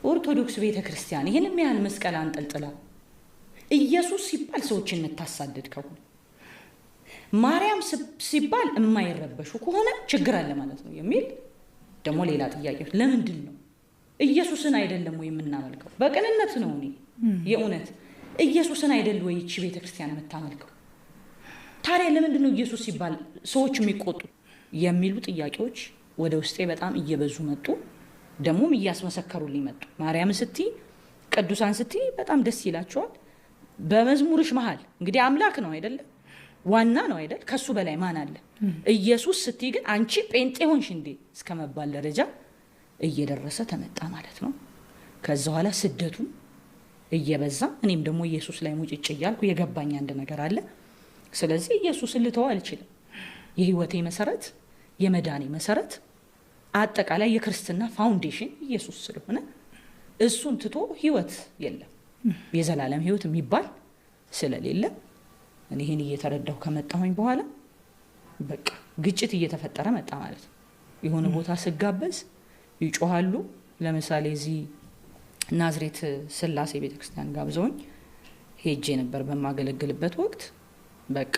ኦርቶዶክስ ቤተክርስቲያን ይሄንም ያህል መስቀል አንጠልጥላ ኢየሱስ ሲባል ሰዎችን እንታሳደድ ከሆነ ማርያም ሲባል የማይረበሹ ከሆነ ችግር አለ ማለት ነው የሚል ደግሞ ሌላ ጥያቄ ለምንድን ነው ኢየሱስን አይደለም ወይ የምናመልከው በቅንነት ነው እኔ የኡነት ኢየሱስን አይደል ወይ እቺ ቤተክርስቲያን የምታመልከው ታዲያ ለምንድን ነው ኢየሱስ ሲባል ሰዎች የሚቆጡ የሚሉ ጥያቄዎች ወደ ውስጤ በጣም እየበዙ መጡ ደሞም እያስመሰከሩልኝ መጡ ማርያም ስቲ ቅዱሳን ስቲ በጣም ደስ ይላቸዋል በመዝሙርሽ መሃል እንግዲህ አምላክ ነው አይደል ዋና ነው አይደል ከሱ በላይ ማን አለ ኢየሱስ ስቲ ግን አንቺ ጴንጤ ሆንሽ እንዴ እስከመባል ደረጃ እየደረሰ ተመጣ ማለት ነው ከዛ ኋላ ስደቱ እየበዛ እኔም ደግሞ ኢየሱስ ላይ ሙጭጭ ይያልኩ የገባኝ አንድ ነገር አለ ስለዚህ ኢየሱስን ልተው አልችልም የህይወቴ መሰረት የመዳኔ መሰረት አጠቃላይ የክርስትና ፋውንዴሽን ኢየሱስ ስለሆነ እሱን ትቶ ህይወት የለም የዘላለም ህይወት የሚባል ስለሌለ እኔ ይሄን እየተረዳው ከመጣሁኝ በኋላ በቃ ግጭት እየተፈጠረ መጣ ማለት ነው የሆነ ቦታ ስጋበዝ ይጮሃሉ ለምሳሌ እዚህ ናዝሬት ስላሴ ቤተክርስቲያን ጋብዘውኝ ሄጄ ነበር በማገለግልበት ወቅት በቃ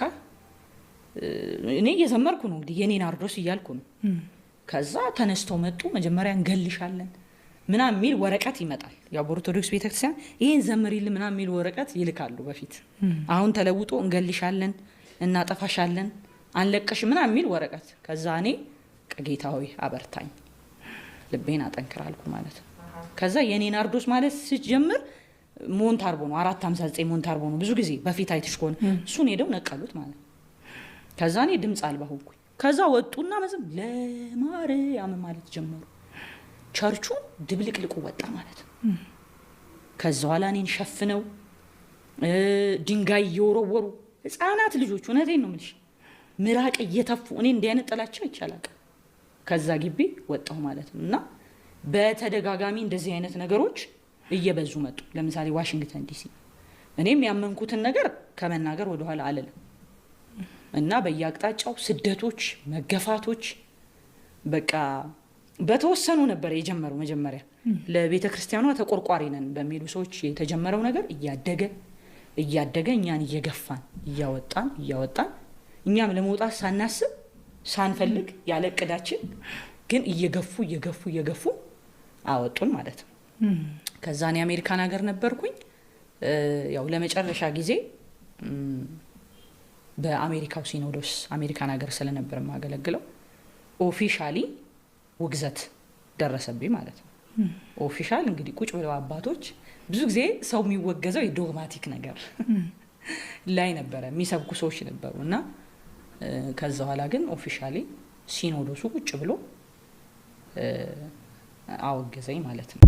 እኔ እየዘመርኩ ነው እንግዲህ የኔን አርዶስ እያልኩ ነው ከዛ ተነስተው መጡ መጀመሪያ እንገልሻለን ምናምን የሚል ወረቀት ይመጣል ያው በኦርቶዶክስ ቤተክርስቲያን ይሄን ዘምሪልን ምናምን የሚል ወረቀት ይልካሉ በፊት አሁን ተለውጦ እንገልሻለን እናጠፋሻለን አንለቀሽ ምናምን የሚል ወረቀት ከዛ እኔ ጌታዬ አበርታኝ ልቤን አጠንክራልኩ ማለት ነው ከዛ የኔን አርዶስ ማለት ሲጀምር ሞንታርቦ ነው 459 ሞንታርቦ ነው ብዙ ጊዜ በፊት አይተሽኮን እሱን ሄደው ነቀሉት ማለት ከዛ እኔ ድምጽ አልባ ሆንኩኝ ከዛ ወጡና መዝም ለማርያም ማለት ጀመሩ ቸርቹ ድብልቅልቁ ወጣ ማለት ከዛ ኋላ እኔን ሸፍነው ድንጋይ እየወረወሩ ህፃናት ልጆች እውነቴን ነው የምልሽ ምራቅ እየተፉ እኔ እንዲያነጠላቸው ይቻላል ከዛ ግቢ ወጣው ማለት ነውና በተደጋጋሚ እንደዚህ አይነት ነገሮች እየበዙ መጡ ለምሳሌ ዋሽንግተን ዲሲ እኔም ያመንኩትን ነገር ከመናገር ወደ ኋላ አለለም እና በያቅጣጫው ስደቶች መገፋቶች በቃ በተወሰኑ ነበር የጀመረው መጀመሪያ ለቤተክርስቲያኗ ተቆርቋሪ ነን በሚሉ ሰዎች የተጀመረው ነገር እያደገ እኛን እየገፋን እያወጣን እኛም ለመውጣት ሳናስብ ሳንፈልግ ያለቅዳችን ግን እየገፉ አወጡን ማለት ነው ከዛ እኔ አሜሪካን ሀገር ነበርኩኝ ያው ለመጨረሻ ጊዜ በአሜሪካው ሲኖዶስ አሜሪካን ሀገር ስለነበር ማገለግለው ኦፊሻሊ ውግዘት ደረሰብኝ ማለት ነው ኦፊሻል እንግዲህ ቁጭ ብለው አባቶች ብዙ ጊዜ ሰው የሚወገዘው የዶግማቲክ ነገር ላይ ነበር የሚሰብኩ ሰዎች ነበሩና ከዛ ኋላ ግን ኦፊሻሊ ሲኖዶሱ ቁጭ ብሎ አወገዘኝ ማለት ነው